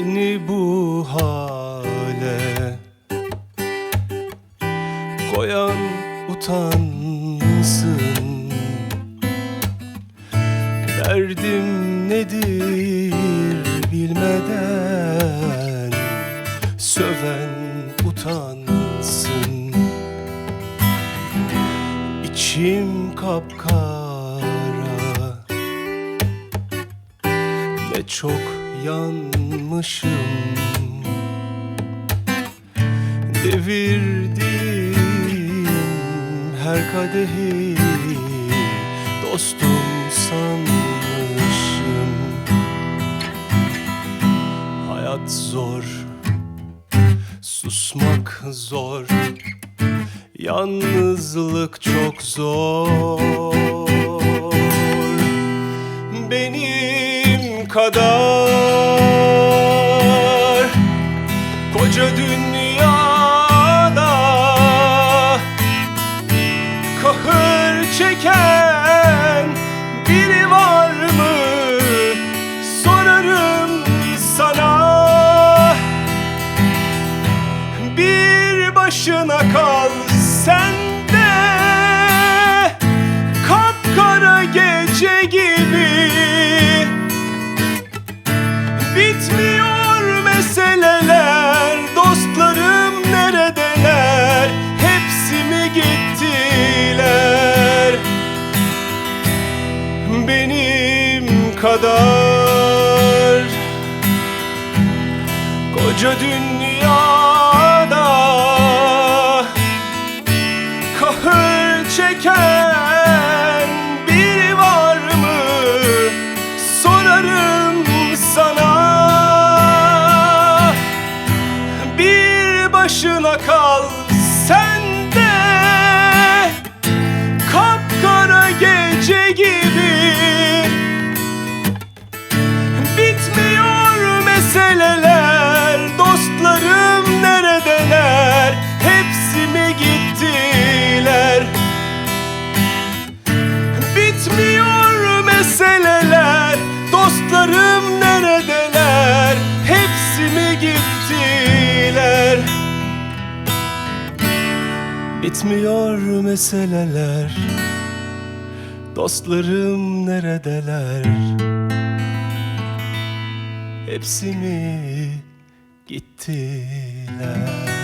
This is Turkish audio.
Beni bu hale koyan utansın. Derdim nedir bilmeden söven utansın. İçim kapkara, ne çok yanmışım. Devirdim her kadehi dostum sanmışım. Hayat zor, susmak zor, yalnızlık çok zor. Benim kadar koca dünyada kahır çeken biri var mı? Sorarım sana. Bir başına kal sen de, kapkara gece gibi. Bitmiyor meseleler, dostlarım neredeler? Hepsi mi gittiler? Benim kadar koca dünyada kahır çeken biri var mı? Sorarım sana. Bir başına kal sen de, kapkara gece gibi. Bitmiyor meseleler, dostlarım neredeler? Hepsi mi gittiler? Bitmiyor meseleler, dostlarım neredeler? Hepsi mi gittiler? Bitmiyor meseleler, dostlarım neredeler? Hepsi mi gittiler?